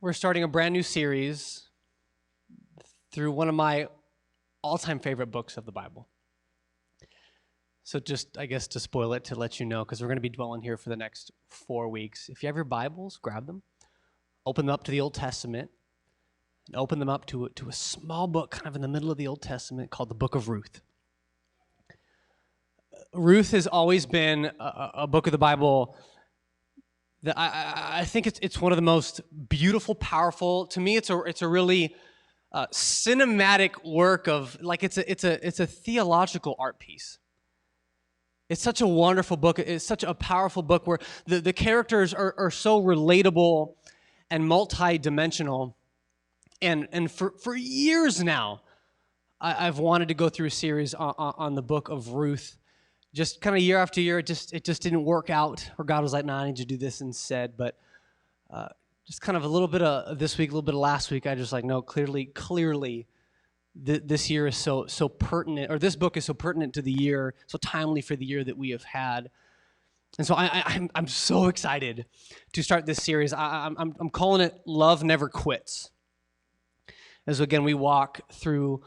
We're starting a brand new series through one of my all-time favorite books of the Bible. So just, I guess, to spoil it, to let you know, because we're going to be dwelling here for the next 4 weeks. If you have your Bibles, grab them, open them up to the Old Testament, and open them up to a small book kind of in the middle of the Old Testament called the book of Ruth. Ruth has always been a book of the Bible that I think it's one of the most beautiful, powerful. To me, it's a really cinematic work of, like, it's a theological art piece. It's such a wonderful book. It's such a powerful book where the characters are so relatable and multi-dimensional. And for years now, I've wanted to go through a series on the book of Ruth. Just kind of year after year, it just didn't work out. Or God was like, "Nah, I need to do this instead." But just kind of a little bit of this week, a little bit of last week, I just like, no, clearly, this year is so pertinent, or this book is so pertinent to the year, so timely for the year that we have had. And so I'm so excited to start this series. I'm calling it "Love Never Quits." As again, we walk through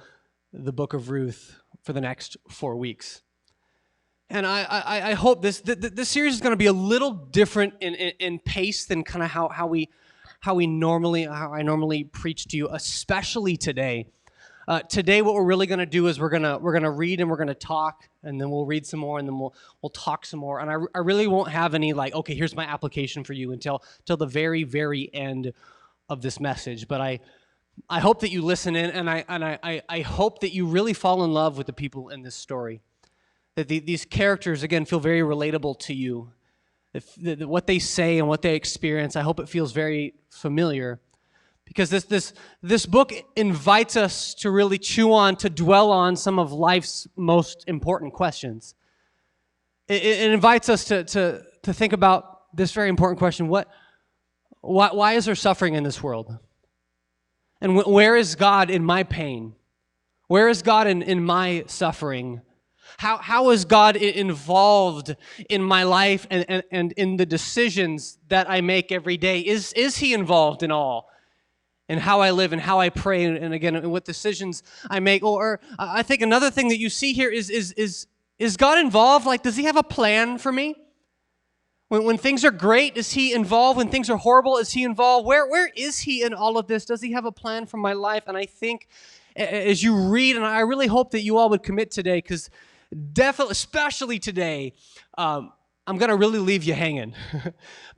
the book of Ruth for the next 4 weeks. And I hope this series is going to be a little different in pace than kind of how I normally preach to you, especially today. Today, what we're really going to do is we're gonna read and we're gonna talk, and then we'll read some more, and then we'll talk some more. And I really won't have any like, okay, here's my application for you until the very end of this message. But I hope that you listen in, and I hope that you really fall in love with the people in this story. That these characters, again, feel very relatable to you. What they say and what they experience, I hope it feels very familiar. Because this book invites us to really chew on, to dwell on some of life's most important questions. It invites us to think about this very important question: why is there suffering in this world? And where is God in my pain? Where is God in my suffering? How is God involved in my life and in the decisions that I make every day? Is he involved in all? And how I live and how I pray, and again, and what decisions I make? Or I think another thing that you see here is God involved? Like, does he have a plan for me? When things are great, is he involved? When things are horrible, is he involved? Where is he in all of this? Does he have a plan for my life? And I think as you read, and I really hope that you all would commit today, because definitely, especially today, I'm going to really leave you hanging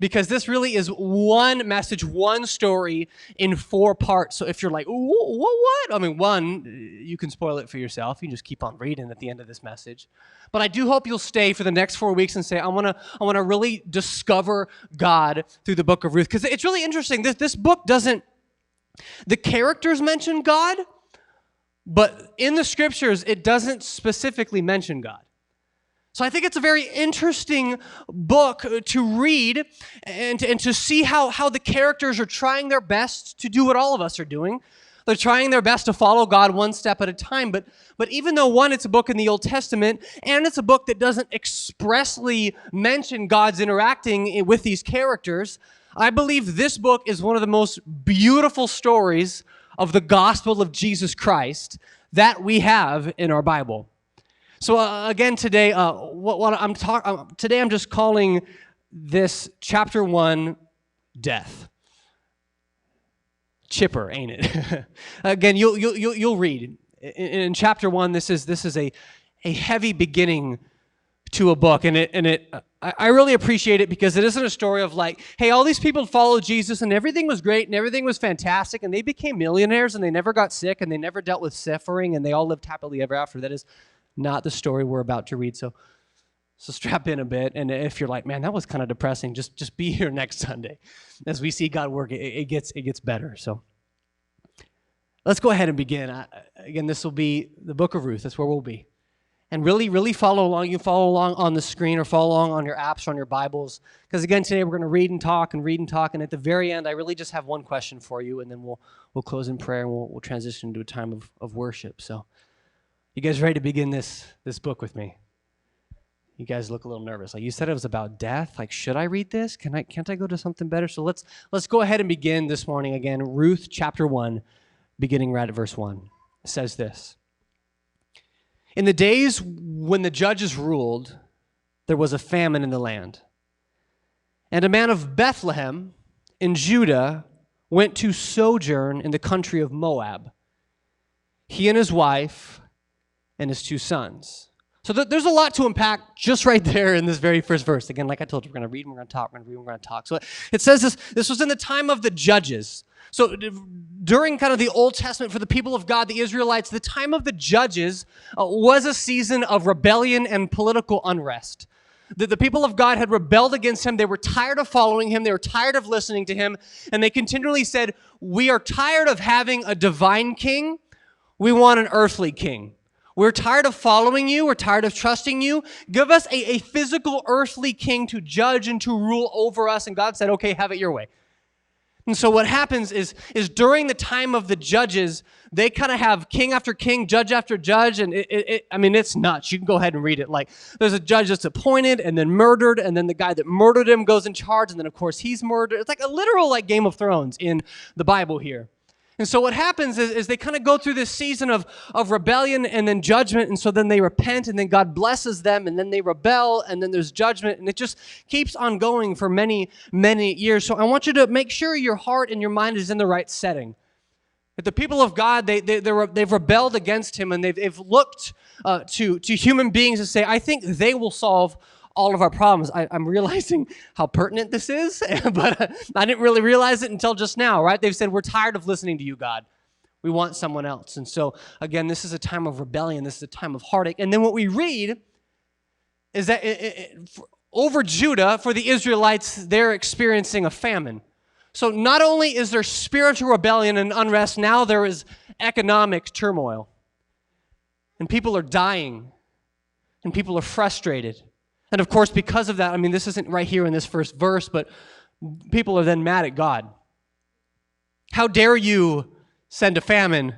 because this really is one message, one story in 4 parts. So if you're like, what? I mean, one, you can spoil it for yourself. You can just keep on reading at the end of this message. But I do hope you'll stay for the next 4 weeks and say, I want to really discover God through the book of Ruth. Because it's really interesting. This book doesn't, the characters mention God, but in the scriptures, it doesn't specifically mention God. So I think it's a very interesting book to read and to see how the characters are trying their best to do what all of us are doing. They're trying their best to follow God one step at a time. But even though, one, it's a book in the Old Testament, and it's a book that doesn't expressly mention God's interacting with these characters, I believe this book is one of the most beautiful stories of the gospel of Jesus Christ that we have in our Bible. So again, today, today I'm just calling this chapter 1 death. Chipper, ain't it? Again, you'll read in chapter 1. This is a heavy beginning to a book, and I really appreciate it because it isn't a story of like, hey, all these people followed Jesus and everything was great and everything was fantastic and they became millionaires and they never got sick and they never dealt with suffering and they all lived happily ever after. That is not the story we're about to read. So strap in a bit. And if you're like, man, that was kind of depressing, just be here next Sunday as we see God work. It gets better. So let's go ahead and begin. Again, this will be the book of Ruth. That's where we'll be. And really follow along. You can follow along on the screen or follow along on your apps or on your Bibles. Because again, today we're going to read and talk. And at the very end, I really just have one question for you. And then we'll close in prayer and we'll transition to a time of worship. So you guys ready to begin this book with me? You guys look a little nervous. Like, you said it was about death. Like, should I read this? Can't I go to something better? So let's go ahead and begin this morning again. Ruth chapter 1, beginning right at verse 1. It says this. In the days when the judges ruled, there was a famine in the land. And a man of Bethlehem in Judah went to sojourn in the country of Moab, he and his wife and his 2 sons. So there's a lot to unpack just right there in this very first verse. Again, like I told you, we're going to read, we're going to talk, we're going to read, we're going to talk. So it says this was in the time of the judges. So during kind of the Old Testament for the people of God, the Israelites, the time of the judges was a season of rebellion and political unrest. The people of God had rebelled against him. They were tired of following him. They were tired of listening to him. And they continually said, we are tired of having a divine king. We want an earthly king. We're tired of following you. We're tired of trusting you. Give us a physical earthly king to judge and to rule over us. And God said, okay, have it your way. And so what happens is during the time of the judges, they kind of have king after king, judge after judge, and it's nuts. You can go ahead and read it. Like, there's a judge that's appointed and then murdered, and then the guy that murdered him goes in charge, and then, of course, he's murdered. It's like a literal like Game of Thrones in the Bible here. And so what happens is they kind of go through this season of rebellion and then judgment, and so then they repent, and then God blesses them, and then they rebel, and then there's judgment, and it just keeps on going for many, many years. So I want you to make sure your heart and your mind is in the right setting. That the people of God, they've rebelled against him, and they've looked to human beings to say, I think they will solve all of our problems. I'm realizing how pertinent this is, but I didn't really realize it until just now, right? They've said, we're tired of listening to you, God. We want someone else. And so, again, this is a time of rebellion. This is a time of heartache. And then what we read is that over Judah, for the Israelites, they're experiencing a famine. So not only is there spiritual rebellion and unrest, now there is economic turmoil. And people are dying. And people are frustrated. And of course, because of that, this isn't right here in this first verse, but people are then mad at God. How dare you send a famine?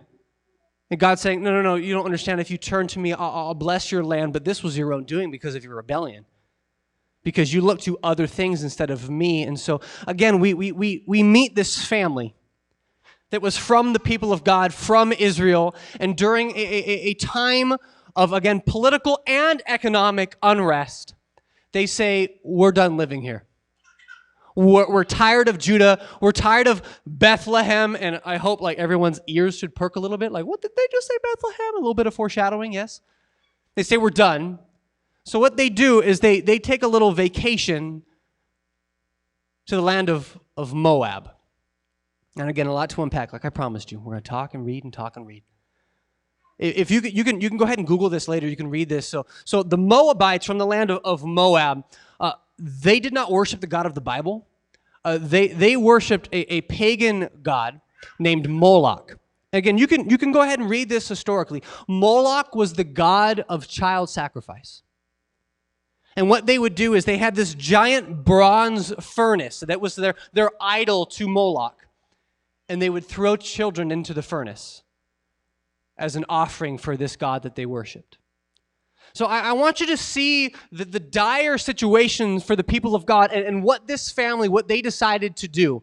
And God's saying, no, you don't understand. If you turn to me, I'll bless your land, but this was your own doing because of your rebellion. Because you look to other things instead of me. And so, again, we meet this family that was from the people of God, from Israel, and during a time of, again, political and economic unrest, they say, we're done living here. We're tired of Judah. We're tired of Bethlehem. And I hope like everyone's ears should perk a little bit. Like, what did they just say, Bethlehem? A little bit of foreshadowing, yes? They say, we're done. So what they do is they take a little vacation to the land of Moab. And again, a lot to unpack, like I promised you. We're going to talk and read and talk and read. If you can go ahead and Google this later. You can read this. So the Moabites from the land of Moab, they did not worship the God of the Bible. They worshipped a pagan god named Moloch. Again, you can go ahead and read this historically. Moloch was the god of child sacrifice. And what they would do is they had this giant bronze furnace that was their idol to Moloch. And they would throw children into the furnace as an offering for this God that they worshipped. So I want you to see the dire situations for the people of God and what this family, what they decided to do.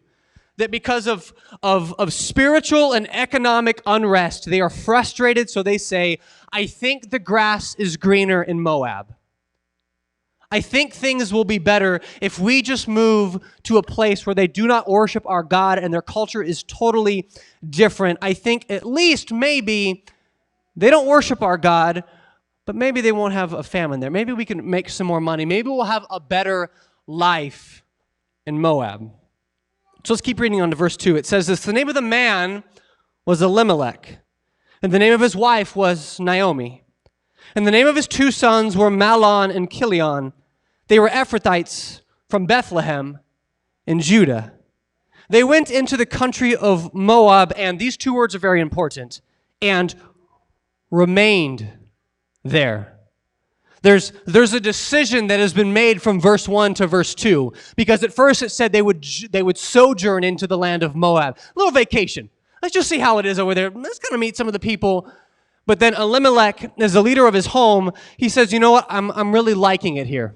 That because of spiritual and economic unrest, they are frustrated, so they say, I think the grass is greener in Moab. I think things will be better if we just move to a place where they do not worship our God and their culture is totally different. I think at least maybe they don't worship our God, but maybe they won't have a famine there. Maybe we can make some more money. Maybe we'll have a better life in Moab. So let's keep reading on to verse 2. It says this, the name of the man was Elimelech, and the name of his wife was Naomi. And the name of his 2 sons were Mahlon and Chilion. They were Ephrathites from Bethlehem in Judah. They went into the country of Moab, and these 2 words are very important, and remained there. There's a decision that has been made from verse 1 to verse 2, because at first it said they would sojourn into the land of Moab. A little vacation. Let's just see how it is over there. Let's kind of meet some of the people. But then Elimelech, as the leader of his home, he says, you know what, I'm really liking it here.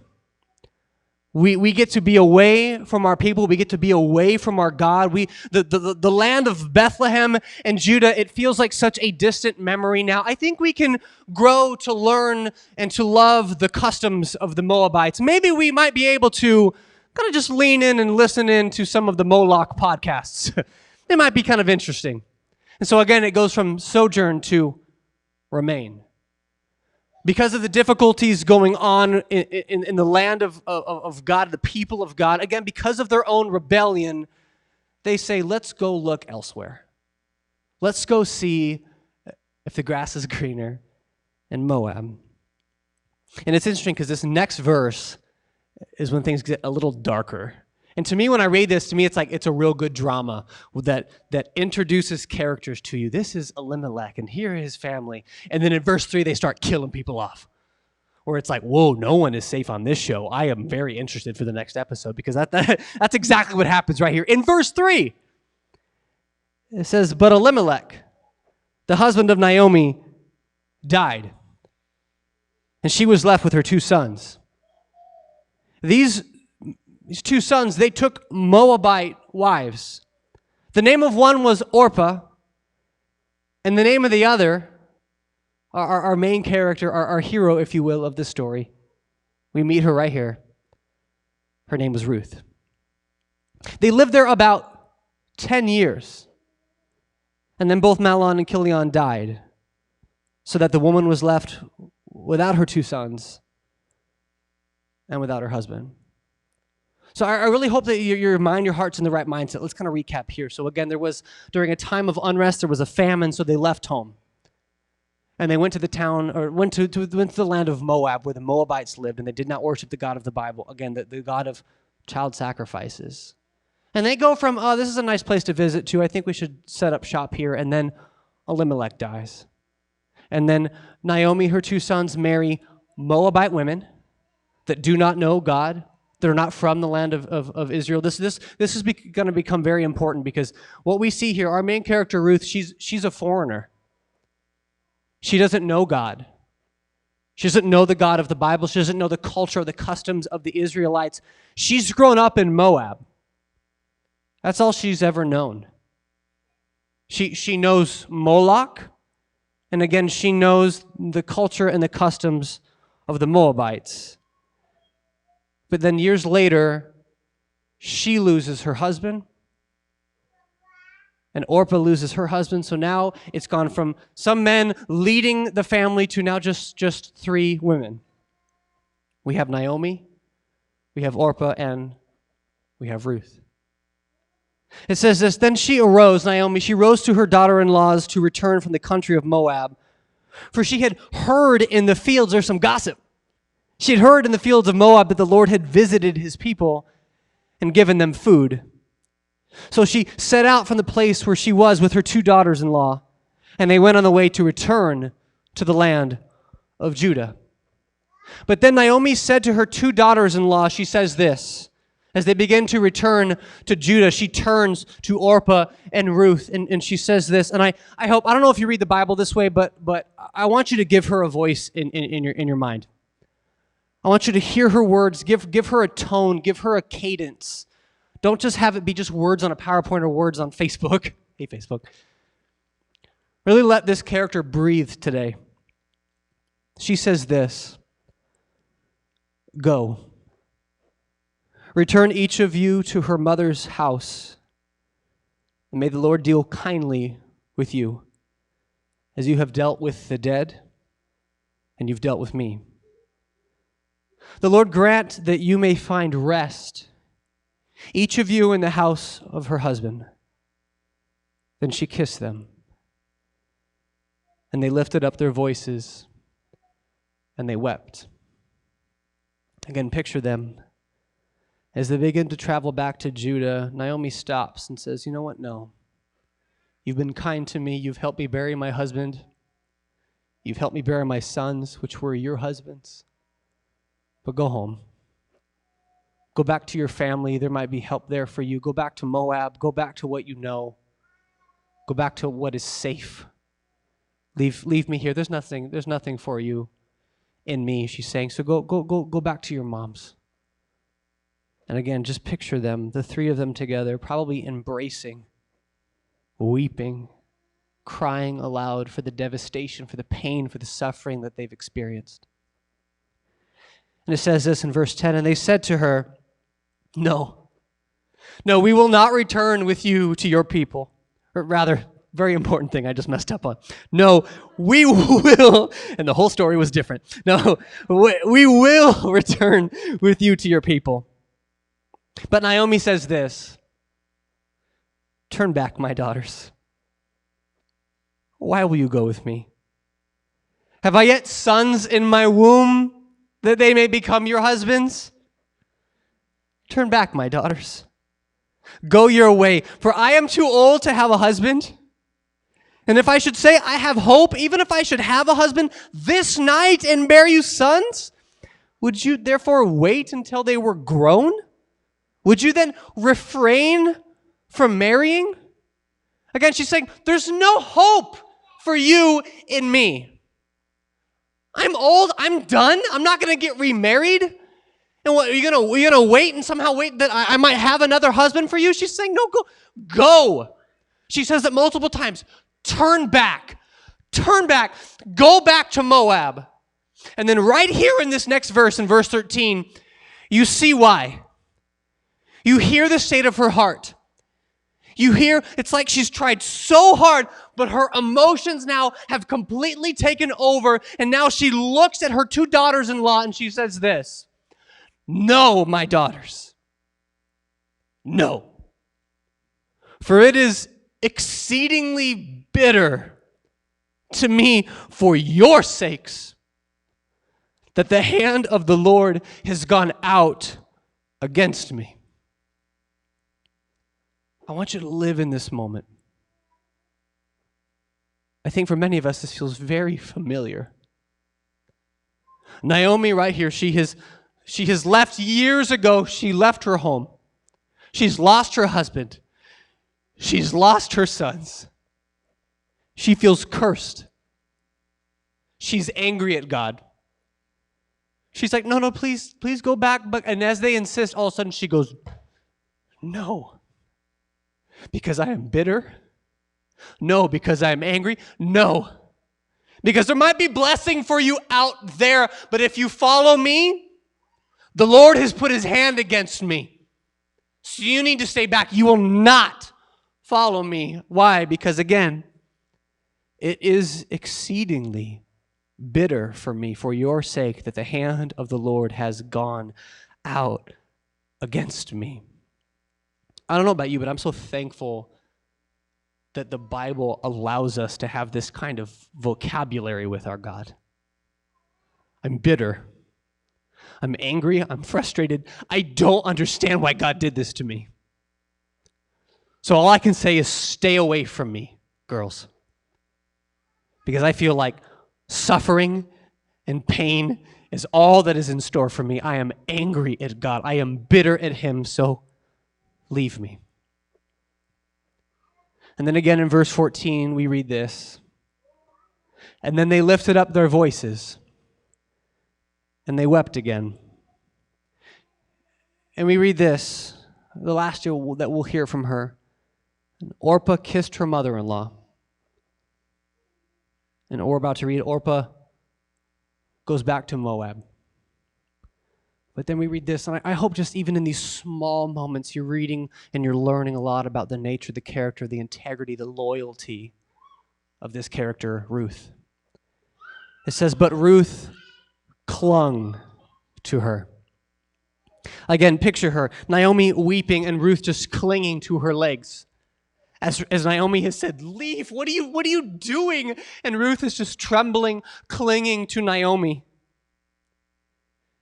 We get to be away from our people. We get to be away from our God. The land of Bethlehem and Judah, it feels like such a distant memory now. I think we can grow to learn and to love the customs of the Moabites. Maybe we might be able to kind of just lean in and listen in to some of the Moloch podcasts. They might be kind of interesting. And so again, it goes from sojourn to remain. Because of the difficulties going on in the land of God, the people of God, again, because of their own rebellion, they say, let's go look elsewhere. Let's go see if the grass is greener in Moab. And it's interesting because this next verse is when things get a little darker. And to me, when I read this, to me, it's like it's a real good drama that introduces characters to you. This is Elimelech, and here is his family. And then in verse 3, they start killing people off. Or it's like, whoa, no one is safe on this show. I am very interested for the next episode because that's exactly what happens right here. In verse 3, it says, but Elimelech, the husband of Naomi, died, and she was left with her 2 sons. These 2 sons, they took Moabite wives. The name of one was Orpah, and the name of the other, our main character, our hero, if you will, of the story. We meet her right here. Her name was Ruth. They lived there about 10 years. And then both Mahlon and Chilion died, so that the woman was left without her 2 sons and without her husband. So I really hope that your mind, your heart's in the right mindset. Let's kind of recap here. So again, during a time of unrest, there was a famine, so they left home. And they went to the town, or went to the land of Moab, where the Moabites lived, and they did not worship the God of the Bible. Again, the God of child sacrifices. And they go from, oh, this is a nice place to visit, to I think we should set up shop here. And then Elimelech dies. And then Naomi, her 2 sons, marry Moabite women that do not know God, that are not from the land of Israel. This is going to become very important because what we see here, our main character, Ruth, she's a foreigner. She doesn't know God. She doesn't know the God of the Bible. She doesn't know the culture or the customs of the Israelites. She's grown up in Moab. That's all she's ever known. She knows Moloch, and again, she knows the culture and the customs of the Moabites. But then years later, she loses her husband, and Orpah loses her husband. So now it's gone from some men leading the family to now just 3 women. We have Naomi, we have Orpah, and we have Ruth. It says this, then she arose, Naomi, she rose to her daughter-in-laws to return from the country of Moab, for she had heard in the fields, there's some gossip. She had heard in the fields of Moab that the Lord had visited his people and given them food. So she set out from the place where she was with her 2 daughters-in-law, and they went on the way to return to the land of Judah. But then Naomi said to her 2 daughters-in-law, she says this, as they begin to return to Judah, she turns to Orpah and Ruth, and she says this, and I hope, I don't know if you read the Bible this way, but I want you to give her a voice in your mind. I want you to hear her words, give her a tone, give her a cadence. Don't just have it be just words on a PowerPoint or words on Facebook. Hey, Facebook. Really let this character breathe today. She says this, go. Return each of you to her mother's house, and may the Lord deal kindly with you, as you have dealt with the dead, and you've dealt with me. The Lord grant that you may find rest, each of you in the house of her husband. Then she kissed them, and they lifted up their voices, and they wept. Again, picture them. As they begin to travel back to Judah, Naomi stops and says, you know what? No. You've been kind to me. You've helped me bury my husband. You've helped me bury my sons, which were your husbands. But go home. Go back to your family. There might be help there for you. Go back to Moab. Go back to what you know. Go back to what is safe. Leave me here. There's nothing for you in me, she's saying. So go back to your moms. And again, just picture them, the three of them together, probably embracing, weeping, crying aloud for the devastation, for the pain, for the suffering that they've experienced. And it says this in verse 10, and they said to her, No, we will not return with you to your people. Or rather, very important thing I just messed up on. No, we will, and the whole story was different. No, we will return with you to your people. But Naomi says this, turn back, my daughters. Why will you go with me? Have I yet sons in my womb that they may become your husbands? Turn back, my daughters. Go your way, for I am too old to have a husband. And if I should say I have hope, even if I should have a husband this night and bear you sons, would you therefore wait until they were grown? Would you then refrain from marrying? Again, she's saying, there's no hope for you in me. I'm old, I'm done, I'm not going to get remarried. And what, are you gonna wait and somehow wait that I might have another husband for you? She's saying, no, go. She says it multiple times. Turn back, go back to Moab. And then right here in this next verse, in verse 13, you see why. You hear the state of her heart. You hear, it's like she's tried so hard, but her emotions now have completely taken over, and now she looks at her two daughters-in-law and she says this, no, my daughters, no. For it is exceedingly bitter to me for your sakes that the hand of the Lord has gone out against me. I want you to live in this moment. I think for many of us, this feels very familiar. Naomi right here, she has left years ago. She left her home. She's lost her husband. She's lost her sons. She feels cursed. She's angry at God. She's like, no, please go back. And as they insist, all of a sudden she goes, no. Because I am bitter? No. Because I am angry? No. Because there might be blessing for you out there, but if you follow me, the Lord has put his hand against me. So you need to stay back. You will not follow me. Why? Because again, it is exceedingly bitter for me, for your sake, that the hand of the Lord has gone out against me. I don't know about you, but I'm so thankful that the Bible allows us to have this kind of vocabulary with our God. I'm bitter. I'm angry. I'm frustrated. I don't understand why God did this to me. So all I can say is stay away from me, girls. Because I feel like suffering and pain is all that is in store for me. I am angry at God. I am bitter at him, so leave me. And then again in verse 14, we read this. And then they lifted up their voices, and they wept again. And we read this, the last that we'll hear from her. And Orpah kissed her mother-in-law. And we're about to read, Orpah goes back to Moab. But then we read this, and I hope just even in these small moments, you're reading and you're learning a lot about the nature, the character, the integrity, the loyalty of this character, Ruth. It says, but Ruth clung to her. Again, picture her, Naomi weeping and Ruth just clinging to her legs. As Naomi has said, leave, what are you doing? And Ruth is just trembling, clinging to Naomi.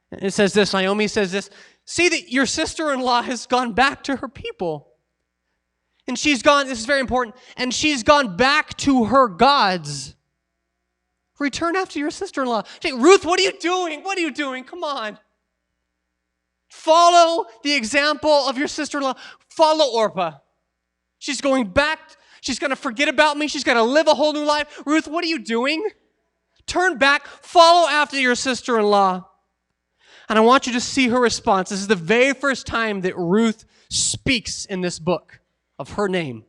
It says this, Naomi says this, see that your sister-in-law has gone back to her people. And she's gone, this is very important, and she's gone back to her gods. Return after your sister-in-law. Hey, Ruth, what are you doing? What are you doing? Come on. Follow the example of your sister-in-law. Follow Orpah. She's going back. She's going to forget about me. She's going to live a whole new life. Ruth, what are you doing? Turn back. Follow after your sister-in-law. And I want you to see her response. This is the very first time that Ruth speaks in this book of her name.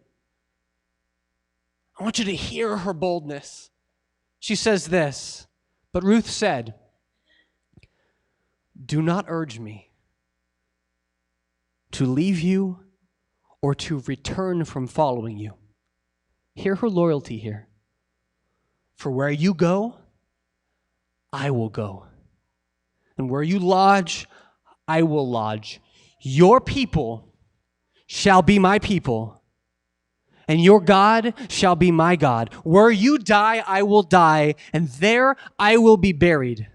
I want you to hear her boldness. She says this, but Ruth said, "Do not urge me to leave you or to return from following you." Hear her loyalty here. "For where you go, I will go. And where you lodge, I will lodge. Your people shall be my people, and your God shall be my God. Where you die, I will die, and there I will be buried.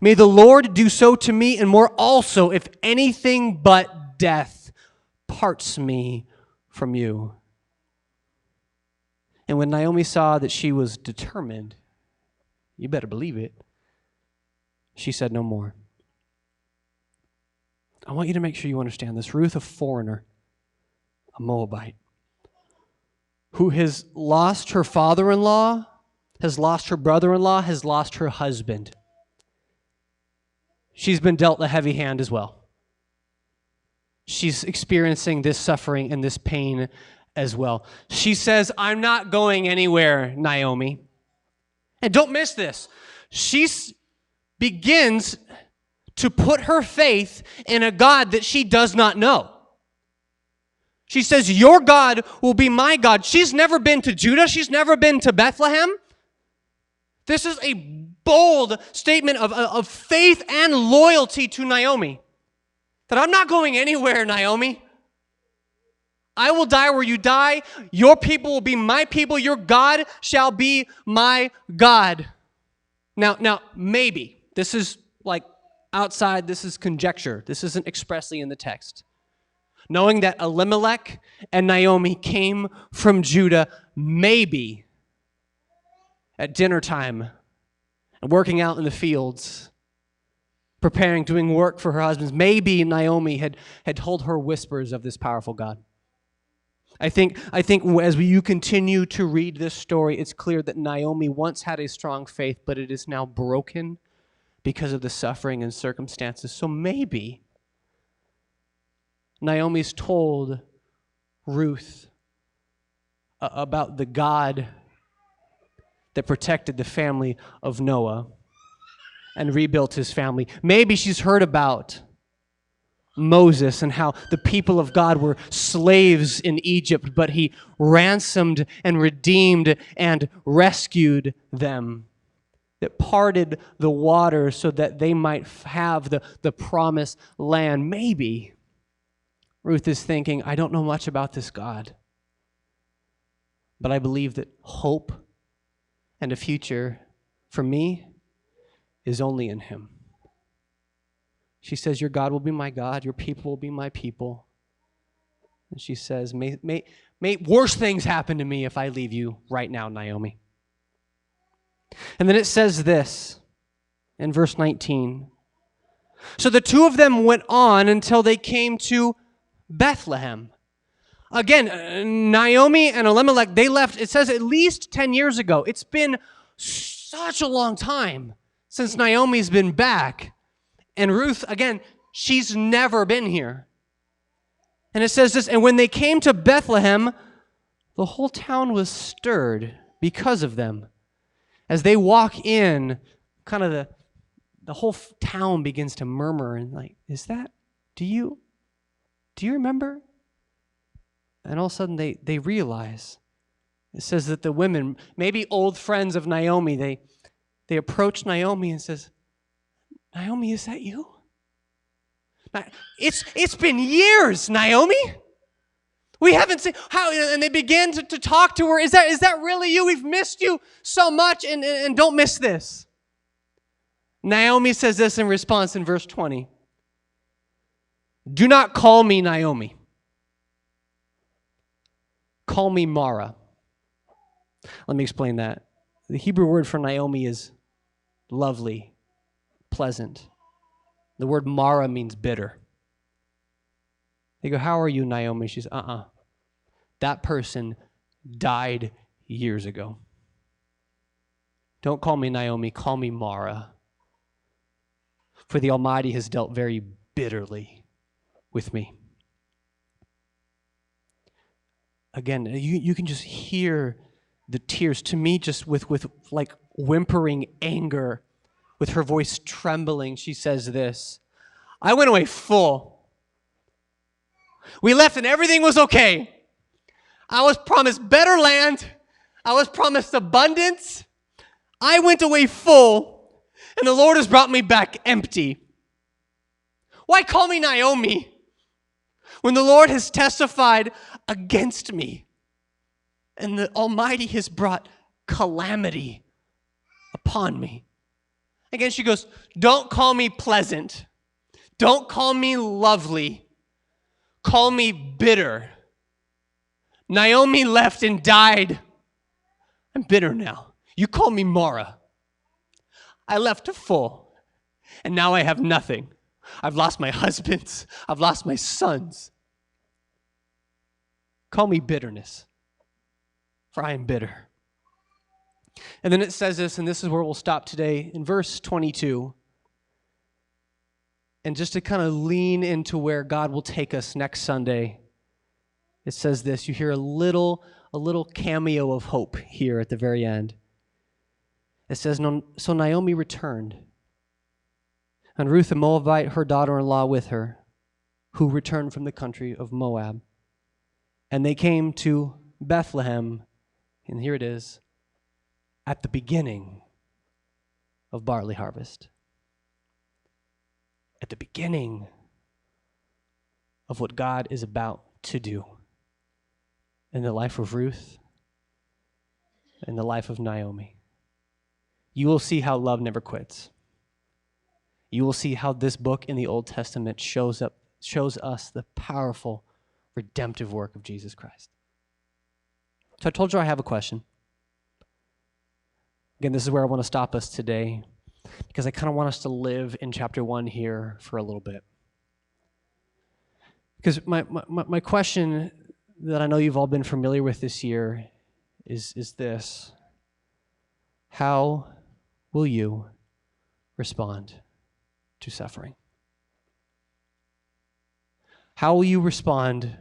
May the Lord do so to me and more also, if anything but death parts me from you." And when Naomi saw that she was determined, you better believe it, she said no more. I want you to make sure you understand this. Ruth, a foreigner, a Moabite, who has lost her father-in-law, has lost her brother-in-law, has lost her husband. She's been dealt a heavy hand as well. She's experiencing this suffering and this pain as well. She says, "I'm not going anywhere, Naomi." And don't miss this. She begins to put her faith in a God that she does not know. She says, "Your God will be my God." She's never been to Judah. She's never been to Bethlehem. This is a bold statement of faith and loyalty to Naomi. That I'm not going anywhere, Naomi. I will die where you die. Your people will be my people. Your God shall be my God. Now, maybe. This is like outside. This is conjecture. This isn't expressly in the text. Knowing that Elimelech and Naomi came from Judah, maybe at dinner time and working out in the fields, preparing, doing work for her husbands, maybe Naomi had told her whispers of this powerful God. I think as you continue to read this story, it's clear that Naomi once had a strong faith, but it is now broken because of the suffering and circumstances. So maybe Naomi's told Ruth about the God that protected the family of Noah and rebuilt his family. Maybe she's heard about Moses and how the people of God were slaves in Egypt, but he ransomed and redeemed and rescued them, that parted the water so that they might have the promised land. Maybe Ruth is thinking, I don't know much about this God, but I believe that hope and a future for me is only in him. She says, your God will be my God, your people will be my people. And she says, may worse things happen to me if I leave you right now, Naomi. And then it says this in verse 19. So the two of them went on until they came to Bethlehem. Again, Naomi and Elimelech, they left, it says at least 10 years ago. It's been such a long time since Naomi's been back. And Ruth, again, she's never been here. And it says this, and when they came to Bethlehem, the whole town was stirred because of them. As they walk in, kind of the whole town begins to murmur and like, is that, do you remember? And all of a sudden they realize. It says that the women, maybe old friends of Naomi, they approach Naomi and says, Naomi, is that you? It's been years, Naomi. We haven't seen how, and they begin to talk to her. Is that really you? We've missed you so much, and don't miss this. Naomi says this in response in verse 20. Do not call me Naomi. Call me Mara. Let me explain that. The Hebrew word for Naomi is lovely, pleasant. The word Mara means bitter. They go, how are you, Naomi? She's, that person died years ago. Don't call me Naomi, call me Mara. For the Almighty has dealt very bitterly with me. Again, you can just hear the tears. To me, just with like whimpering anger, with her voice trembling, she says this, I went away full. We left and everything was okay. I was promised better land. I was promised abundance. I went away full, and the Lord has brought me back empty. Why call me Naomi when the Lord has testified against me and the Almighty has brought calamity upon me? Again, she goes, don't call me pleasant. Don't call me lovely. Call me bitter. Naomi left and died. I'm bitter now. You call me Mara. I left full, and now I have nothing. I've lost my husbands. I've lost my sons. Call me bitterness, for I am bitter. And then it says this, and this is where we'll stop today, in verse 22. And just to kind of lean into where God will take us next Sunday, it says this. You hear a little cameo of hope here at the very end. It says, so Naomi returned, and Ruth the Moabite, her daughter-in-law, with her, who returned from the country of Moab. And they came to Bethlehem, and here it is, at the beginning of barley harvest. At the beginning of what God is about to do in the life of Ruth and the life of Naomi. You will see how love never quits. You will see how this book in the Old Testament shows us the powerful, redemptive work of Jesus Christ. So I told you I have a question. Again, this is where I want to stop us today, because I kind of want us to live in chapter 1 here for a little bit. Because my question that I know you've all been familiar with this year is this. How will you respond to suffering? How will you respond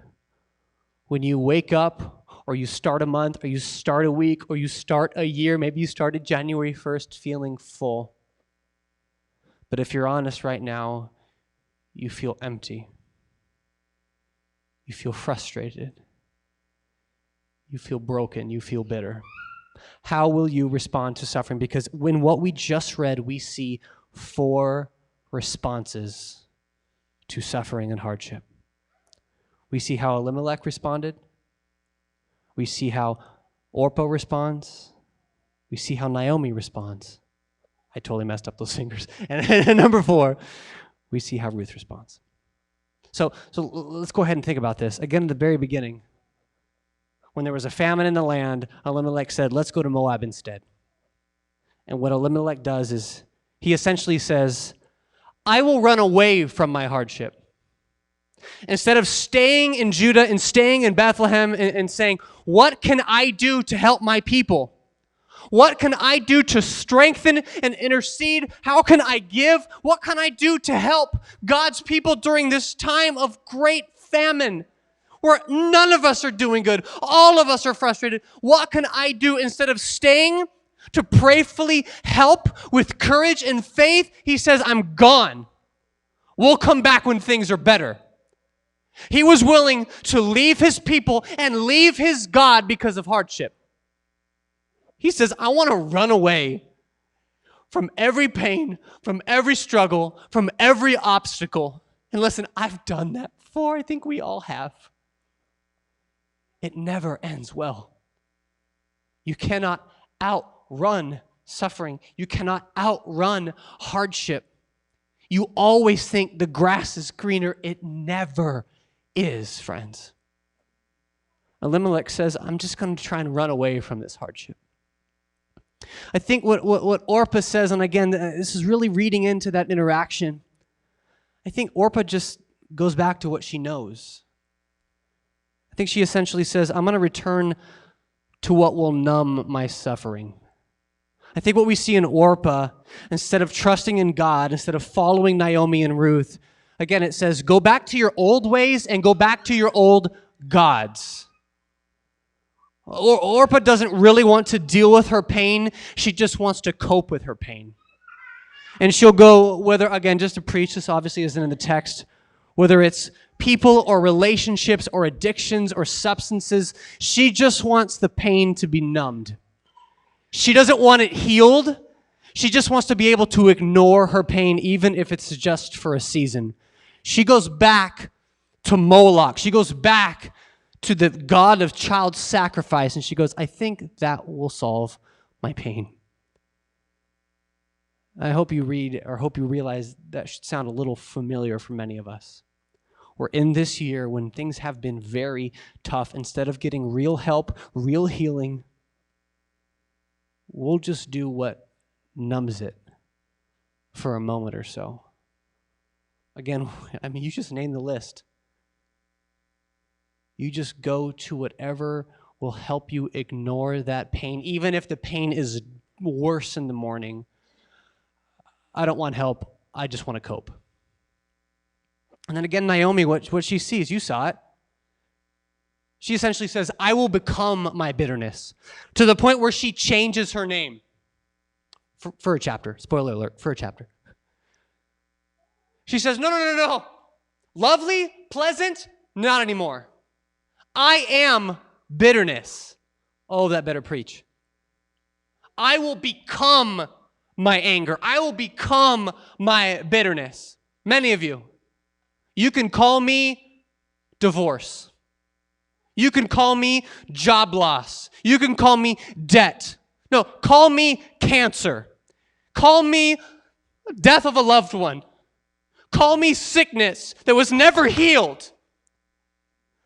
when you wake up, or you start a month, or you start a week, or you start a year? Maybe you started January 1st feeling full. But if you're honest right now, you feel empty. You feel frustrated. You feel broken. You feel bitter. How will you respond to suffering? Because in what we just read, we see 4 responses to suffering and hardship. We see how Elimelech responded. We see how ORPAH responds. We see how Naomi responds. I totally messed up those fingers. And number 4, we see how Ruth responds. So let's go ahead and think about this. Again, at the very beginning, when there was a famine in the land, Elimelech said, let's go to Moab instead. And what Elimelech does is he essentially says, I will run away from my hardship. Instead of staying in Judah and staying in Bethlehem and saying, what can I do to help my people? What can I do to strengthen and intercede? How can I give? What can I do to help God's people during this time of great famine, where none of us are doing good? All of us are frustrated. What can I do? Instead of staying to prayerfully help with courage and faith, he says, I'm gone. We'll come back when things are better. He was willing to leave his people and leave his God because of hardship. He says, I want to run away from every pain, from every struggle, from every obstacle. And listen, I've done that before. I think we all have. It never ends well. You cannot outrun suffering. You cannot outrun hardship. You always think the grass is greener. It never is, friends. Elimelech says, I'm just going to try and run away from this hardship. I think what ORPAH says, and again, this is really reading into that interaction. I think ORPAH just goes back to what she knows. I think she essentially says, I'm going to return to what will numb my suffering. I think what we see in Orpah, instead of trusting in God, instead of following Naomi and Ruth, again, it says, go back to your old ways and go back to your old gods. Orpah doesn't really want to deal with her pain. She just wants to cope with her pain. And she'll go, whether, again, just to preach, this obviously isn't in the text, whether it's people or relationships or addictions or substances, she just wants the pain to be numbed. She doesn't want it healed. She just wants to be able to ignore her pain, even if it's just for a season. She goes back to Moloch. She goes back to the God of child sacrifice, and she goes, I think that will solve my pain. I hope you read or hope you realize that should sound a little familiar for many of us. We're in this year when things have been very tough. Instead of getting real help, real healing, we'll just do what numbs it for a moment or so. Again, I mean, you just name the list. You just go to whatever will help you ignore that pain, even if the pain is worse in the morning. I don't want help. I just want to cope. And then again, Naomi, what she sees, you saw it. She essentially says, I will become my bitterness, to the point where she changes her name for a chapter. Spoiler alert, for a chapter. She says, no. Lovely, pleasant, not anymore. I am bitterness. Oh, that better preach. I will become my anger. I will become my bitterness. Many of you, you can call me divorce. You can call me job loss. You can call me debt. No, call me cancer. Call me death of a loved one. Call me sickness that was never healed.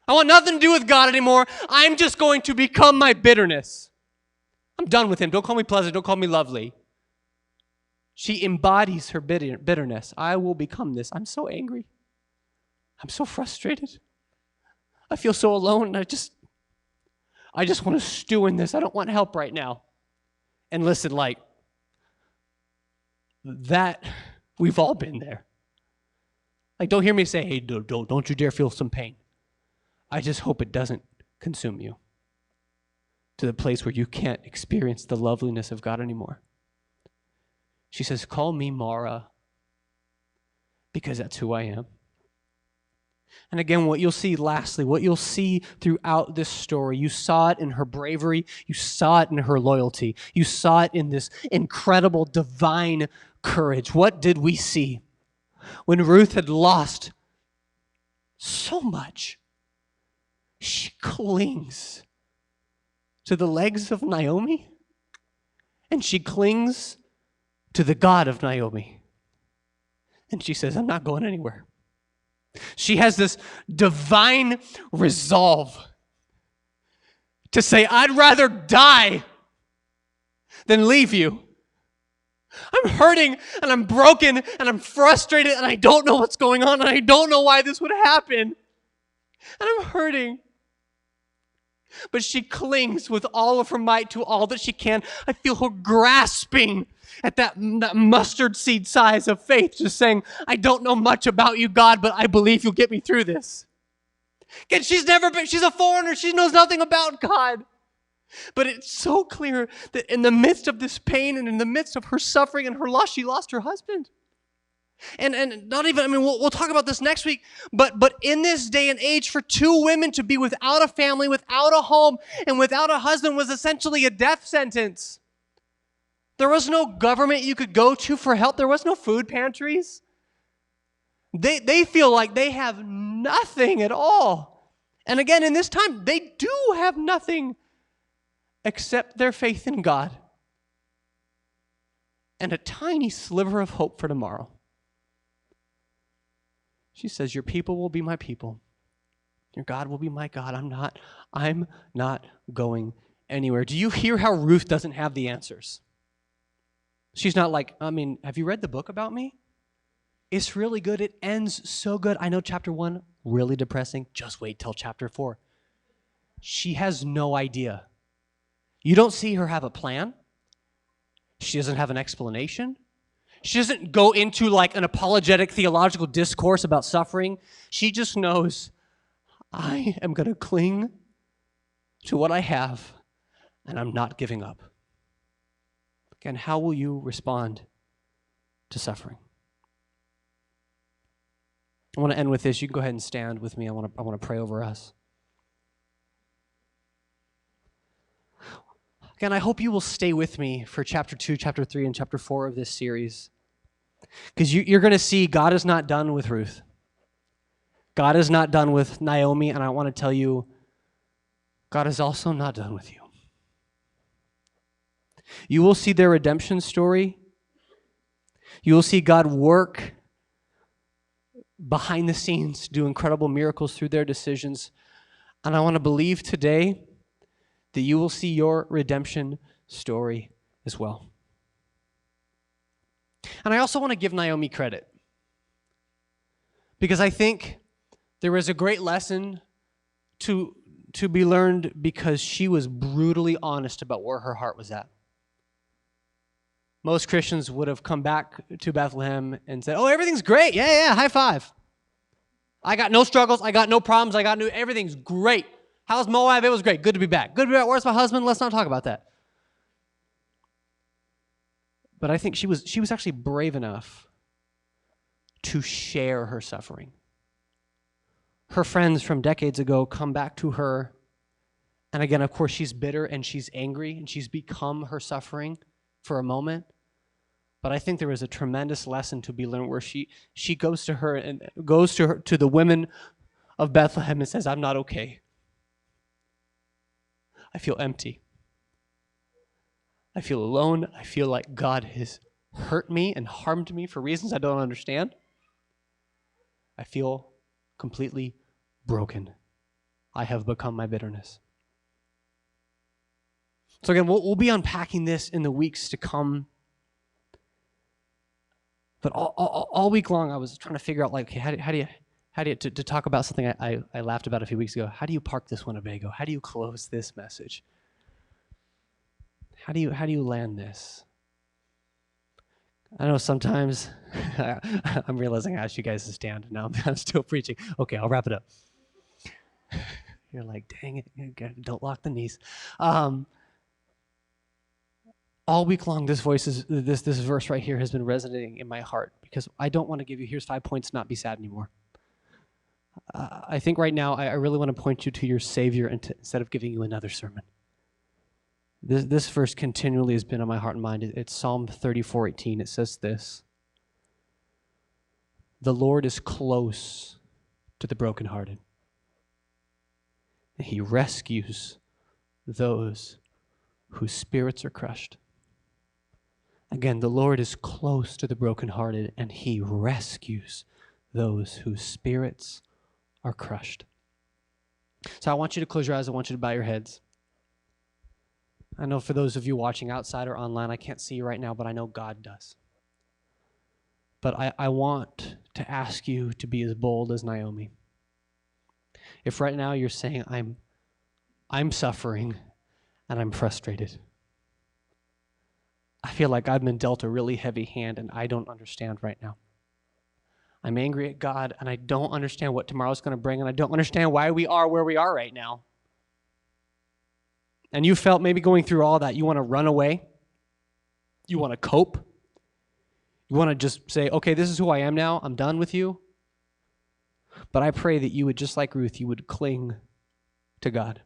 I want nothing to do with God anymore. I'm just going to become my bitterness. I'm done with him. Don't call me pleasant. Don't call me lovely. She embodies her bitterness. I will become this. I'm so angry. I'm so frustrated. I feel so alone. I just want to stew in this. I don't want help right now. And listen, like, that, we've all been there. Like, don't hear me say, hey, don't you dare feel some pain. I just hope it doesn't consume you to the place where you can't experience the loveliness of God anymore. She says, call me Mara, because that's who I am. And again, what you'll see lastly, what you'll see throughout this story, you saw it in her bravery, you saw it in her loyalty, you saw it in this incredible divine courage. What did we see? When Ruth had lost so much, she clings to the legs of Naomi, and she clings to the God of Naomi. And she says, I'm not going anywhere. She has this divine resolve to say, I'd rather die than leave you. I'm hurting and I'm broken and I'm frustrated and I don't know what's going on and I don't know why this would happen. And I'm hurting. But she clings with all of her might to all that she can. I feel her grasping at that mustard seed size of faith, just saying, I don't know much about you, God, but I believe you'll get me through this. Again, she's a foreigner. She knows nothing about God. But it's so clear that in the midst of this pain and in the midst of her suffering and her loss, she lost her husband. And not even, we'll talk about this next week, but in this day and age, for two women to be without a family, without a home, and without a husband was essentially a death sentence. There was no government you could go to for help. There was no food pantries. They feel like they have nothing at all. And again, in this time, they do have nothing except their faith in God and a tiny sliver of hope for tomorrow. She says, your people will be my people. Your God will be my God. I'm not going anywhere. Do you hear how Ruth doesn't have the answers? She's not like, have you read the book about me? It's really good. It ends so good. I know chapter 1, really depressing. Just wait till chapter 4. She has no idea. You don't see her have a plan. She doesn't have an explanation. She doesn't go into like an apologetic theological discourse about suffering. She just knows, I am going to cling to what I have, and I'm not giving up. Again, how will you respond to suffering? I want to end with this. You can go ahead and stand with me. I want to pray over us. Again, I hope you will stay with me for chapter 2, chapter 3, and chapter 4 of this series. Because you're going to see God is not done with Ruth. God is not done with Naomi, and I want to tell you, God is also not done with you. You will see their redemption story. You will see God work behind the scenes, do incredible miracles through their decisions. And I want to believe today that you will see your redemption story as well. And I also want to give Naomi credit, because I think there was a great lesson to be learned, because she was brutally honest about where her heart was at. Most Christians would have come back to Bethlehem and said, oh, everything's great. Yeah, high five. I got no struggles. I got no problems. Everything's great. How's Moab? It was great. Good to be back. Good to be back. Where's my husband? Let's not talk about that. But I think she was actually brave enough to share her suffering. Her friends from decades ago come back to her. And again, of course, she's bitter and she's angry and she's become her suffering for a moment. But I think there is a tremendous lesson to be learned where she goes to her and goes to the women of Bethlehem and says, I'm not okay. I feel empty. I feel alone. I feel like God has hurt me and harmed me for reasons I don't understand. I feel completely broken. I have become my bitterness. So again, we'll be unpacking this in the weeks to come. But all week long, I was trying to figure out, like, okay, how do you to talk about something I laughed about a few weeks ago. How do you park this Winnebago? How do you close this message? How do you land this? I know sometimes I'm realizing I asked you guys to stand, and now I'm still preaching. Okay, I'll wrap it up. You're like, dang it, don't lock the knees. All week long, this verse right here has been resonating in my heart, because I don't want to give you, here's 5 points, not be sad anymore. I think right now I really want to point you to your Savior instead of giving you another sermon. This verse continually has been on my heart and mind. It's Psalm 34:18. It says this: the Lord is close to the brokenhearted, and He rescues those whose spirits are crushed. Again, the Lord is close to the brokenhearted, and He rescues those whose spirits are crushed. So I want you to close your eyes. I want you to bow your heads. I know for those of you watching outside or online, I can't see you right now, but I know God does. But I want to ask you to be as bold as Naomi. If right now you're saying, I'm suffering and I'm frustrated. I feel like I've been dealt a really heavy hand and I don't understand right now. I'm angry at God and I don't understand what tomorrow's going to bring, and I don't understand why we are where we are right now. And you felt maybe going through all that, you want to run away. You want to cope. You want to just say, okay, this is who I am now. I'm done with you. But I pray that you would, just like Ruth, you would cling to God.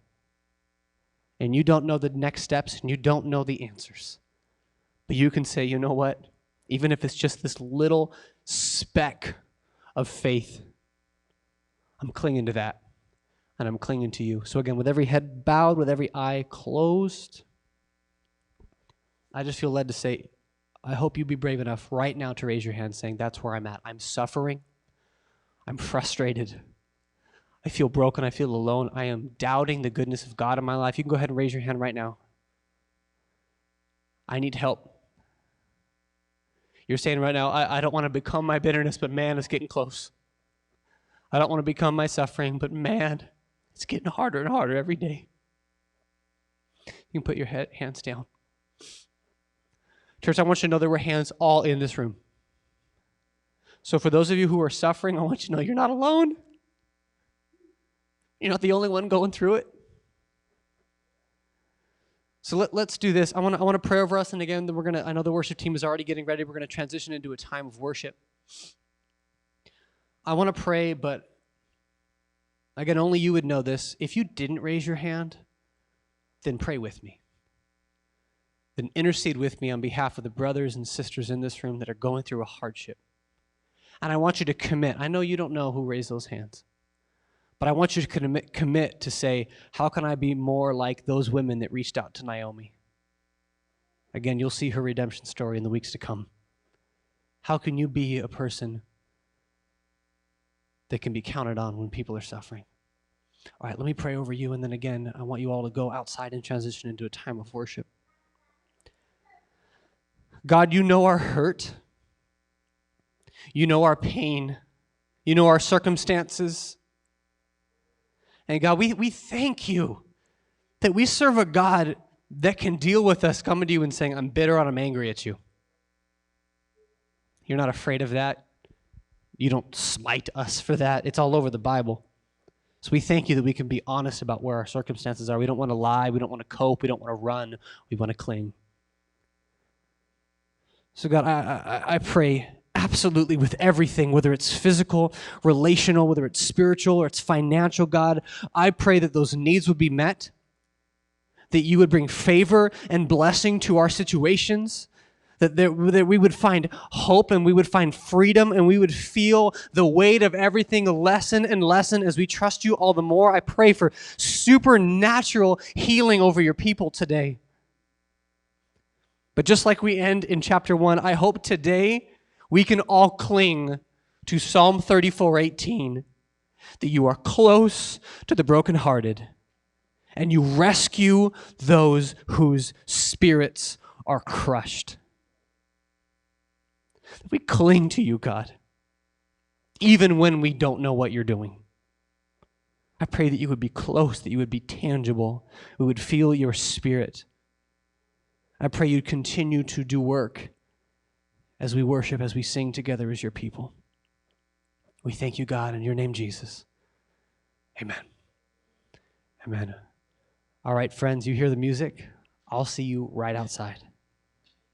And you don't know the next steps and you don't know the answers. But you can say, you know what? Even if it's just this little speck of faith, I'm clinging to that. And I'm clinging to you. So again, with every head bowed, with every eye closed, I just feel led to say, I hope you be brave enough right now to raise your hand saying, that's where I'm at. I'm suffering. I'm frustrated. I feel broken. I feel alone. I am doubting the goodness of God in my life. You can go ahead and raise your hand right now. I need help. You're saying right now, I don't want to become my bitterness, but man, it's getting close. I don't want to become my suffering, but man, It's getting harder and harder every day. You can put your hands down. Church, I want you to know there were hands all in this room. So for those of you who are suffering, I want you to know you're not alone. You're not the only one going through it. So let's do this. I want to pray over us, and again, I know the worship team is already getting ready. We're going to transition into a time of worship. I want to pray, but again, only you would know this. If you didn't raise your hand, then pray with me. Then intercede with me on behalf of the brothers and sisters in this room that are going through a hardship. And I want you to commit. I know you don't know who raised those hands, but I want you to commit to say, how can I be more like those women that reached out to Naomi? Again, you'll see her redemption story in the weeks to come. How can you be a person that can be counted on when people are suffering? All right, let me pray over you, and then again, I want you all to go outside and transition into a time of worship. God, you know our hurt. You know our pain. You know our circumstances. And God, we thank you that we serve a God that can deal with us coming to you and saying, I'm bitter and I'm angry at you. You're not afraid of that. You don't smite us for that. It's all over the Bible. So we thank you that we can be honest about where our circumstances are. We don't want to lie. We don't want to cope. We don't want to run. We want to cling. So God, I pray absolutely with everything, whether it's physical, relational, whether it's spiritual or it's financial, God, I pray that those needs would be met, that you would bring favor and blessing to our situations, that we would find hope and we would find freedom and we would feel the weight of everything lessen and lessen as we trust you all the more. I pray for supernatural healing over your people today. But just like we end in chapter 1, I hope today we can all cling to Psalm 34:18, that you are close to the brokenhearted and you rescue those whose spirits are crushed. We cling to you, God, even when we don't know what you're doing. I pray that you would be close, that you would be tangible, we would feel your spirit. I pray you'd continue to do work as we worship, as we sing together as your people. We thank you, God, in your name, Jesus. Amen. Amen. All right, friends, you hear the music? I'll see you right outside.